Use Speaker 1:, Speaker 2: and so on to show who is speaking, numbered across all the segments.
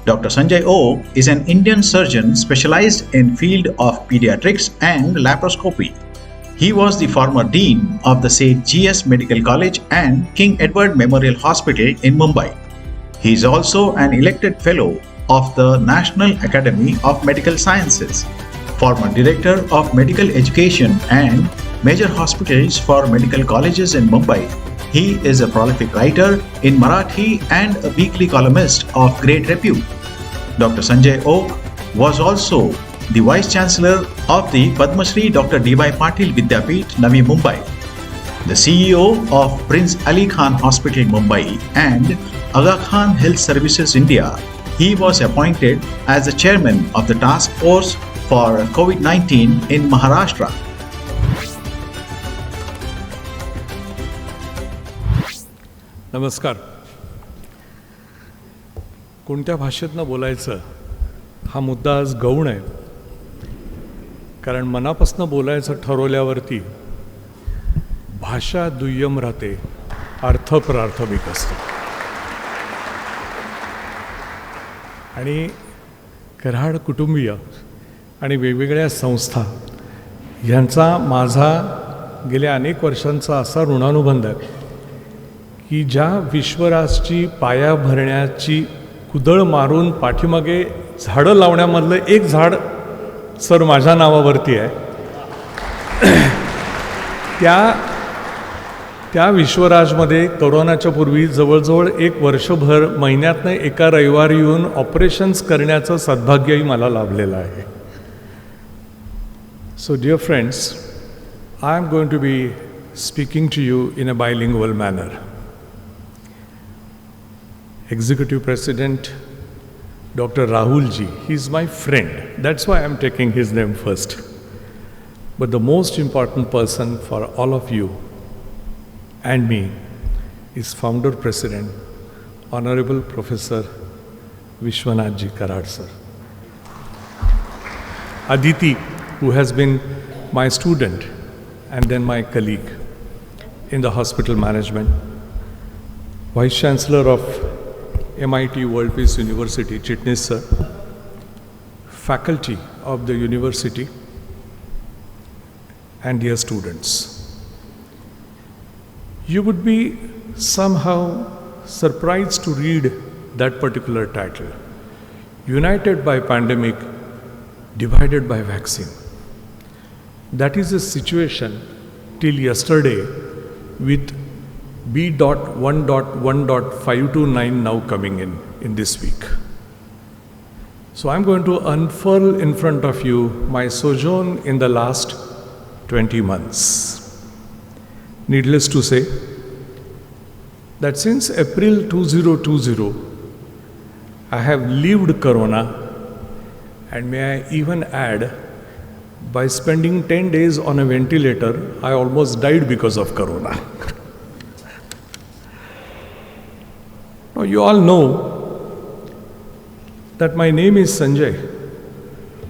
Speaker 1: Dr. Sanjay Oak is an Indian surgeon specialized in field of pediatrics and laparoscopy. He was the former dean of the Seth G's Medical College and King Edward Memorial Hospital in Mumbai. He is also an elected fellow of the National Academy of Medical Sciences, former director of medical education and major hospitals for Medical Colleges in Mumbai. He is a prolific writer in Marathi and a weekly columnist of great repute. Dr. Sanjay Oak was also the Vice Chancellor of the Padmashree Dr. D.Y. Patil Vidyapeeth, Navi, Mumbai, the CEO of Prince Ali Khan Hospital, Mumbai, and Aga Khan Health Services India. He was appointed as the chairman of the task force for COVID-19 in Maharashtra.
Speaker 2: नमस्कार. कोणत्या भाषेतनं बोलायचं हा मुद्दा आज गौण आहे, कारण मनापासून बोलायचं ठरवल्यावरती भाषा दुय्यम राहते, अर्थ प्राथमिक असतो. आणि कराड कुटुंबीय आणि वेगवेगळ्या संस्था यांचा माझा गेल्या अनेक वर्षांचा असा ऋणानुबंध आहे की ज्या विश्वराजची पाया भरण्याची कुदळ मारून पाठीमागे झाडं लावण्यामधलं एक झाड सर माझ्या नावावरती आहे, त्या विश्वराजमध्ये कोरोनाच्या पूर्वी जवळजवळ एक वर्षभर महिन्यातनं एका रविवारी येऊन ऑपरेशन्स करण्याचं सद्भाग्यही मला लाभलेलं आहे. So dear friends, I am going to be speaking to you in a bilingual manner. Executive President Dr. Rahul Ji, he is my friend. That's why I am taking his name first. But the most important person for all of you and me is Founder President, Honorable Professor Vishwanath Ji Karad sir. Aditi, who has been my student and then my colleague in the hospital management, Vice Chancellor of MIT World Peace University, Chitnis sir, faculty of the university, and dear students. You would be somehow surprised to read that particular title, United by Pandemic, Divided by Vaccine. That is the situation till yesterday with B.1.1.529 now coming in this week. So I'm going to unfurl in front of you my sojourn in the last 20 months. Needless to say that since April 2020, I have lived Corona, and may I even add, by spending 10 days on a ventilator, I almost died because of Corona. Now, you all know that my name is Sanjay.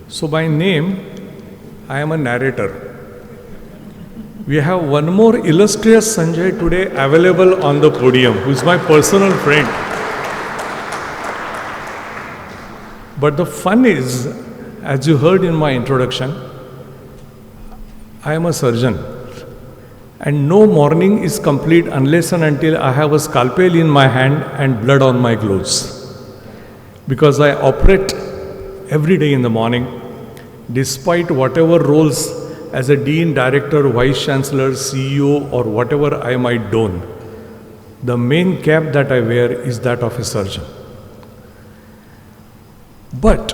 Speaker 2: So by name, I am a narrator. We have one more illustrious Sanjay today available on the podium, who is my personal friend. But the fun is, as you heard in my introduction, I am a surgeon. And no morning is complete unless and until I have a scalpel in my hand and blood on my clothes. Because I operate every day in the morning, despite whatever roles as a dean, director, vice chancellor, CEO, or whatever I might don. The main cap that I wear is that of a surgeon. But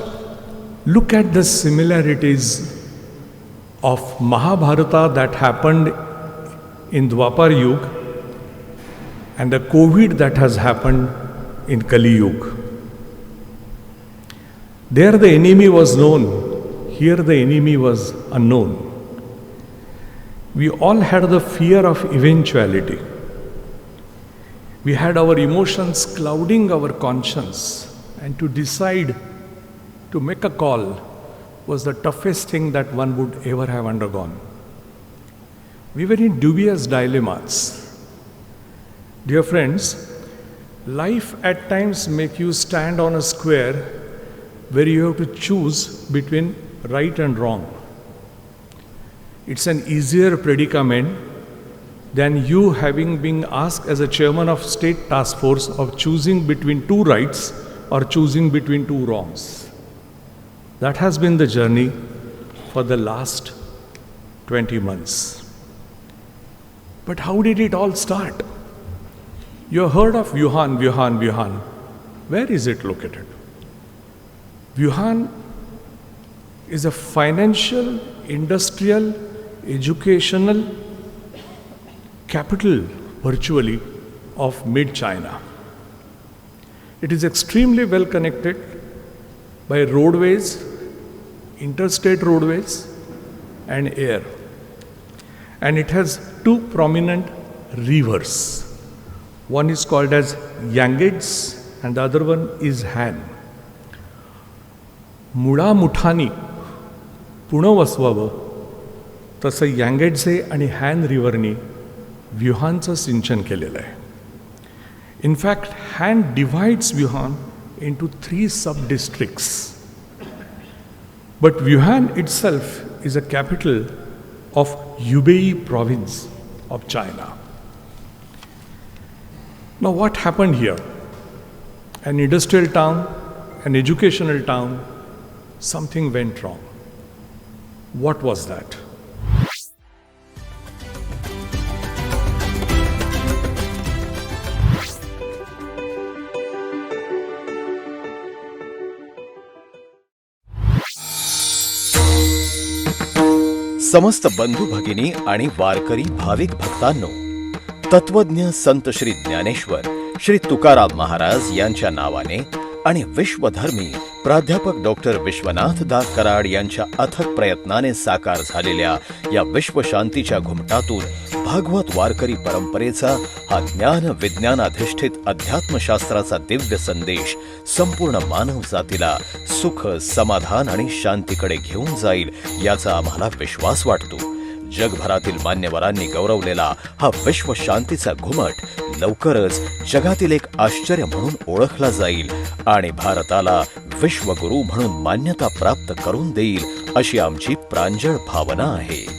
Speaker 2: look at the similarities of Mahabharata that happened in Dwapar Yuga and the COVID that has happened in Kali Yuga. There the enemy was known, here the enemy was unknown. We all had the fear of eventuality. We had our emotions clouding our conscience, and to decide to make a call was the toughest thing that one would ever have undergone. We were in dubious dilemmas. Dear friends, life at times make you stand on a square where you have to choose between right and wrong. It's an easier predicament than you having been asked as a chairman of state task force of choosing between two rights or choosing between two wrongs. That has been the journey for the last 20 months. But how did it all start? You heard of Wuhan. Where is it located? Wuhan is a financial, industrial, educational capital virtually of mid-China. It is extremely well connected by roadways, interstate roadways and air. And it has two prominent rivers. One is called as Yangtze and the other one is Han. मुळा मुठानी पुणं वसवावं तसं यांगेट्झे आणि हॅन रिव्हरनी व्युहानचं सिंचन केलेलं आहे. In fact, Han divides Wuhan into 3 sub-districts. But Wuhan itself is a capital of Hubei province of China. Now what happened here? An industrial town, an educational town, something went wrong. What was that?
Speaker 3: समस्त बंधू भगिनी आणि वारकरी भाविक भक्तांनो, तत्वज्ञ संत श्री ज्ञानेश्वर श्री तुकाराम महाराज यांच्या नावाने आणि विश्वधर्मी प्राध्यापक doctor Vishwanath दा कराड यांच्या अथक प्रयत्नाने साकार झालेल्या या विश्वशांतीच्या घुमटातून भागवत वारकरी परंपरेचा हा ज्ञान विज्ञानाधिष्ठित अध्यात्मशास्त्राचा दिव्य संदेश संपूर्ण मानव जातीला सुख, समाधान आणि शांतीकडे घेऊन जाईल याचा आम्हाला विश्वास वाटतो. जगभरातील मान्यवरांनी गौरवलेला हा विश्व शांतीचा घुमट लवकरच जगातील एक आश्चर्य म्हणून ओळखला जाईल आणि भारताला विश्वगुरू म्हणून मान्यता प्राप्त करून देईल अशी आमची प्रांजळ भावना आहे.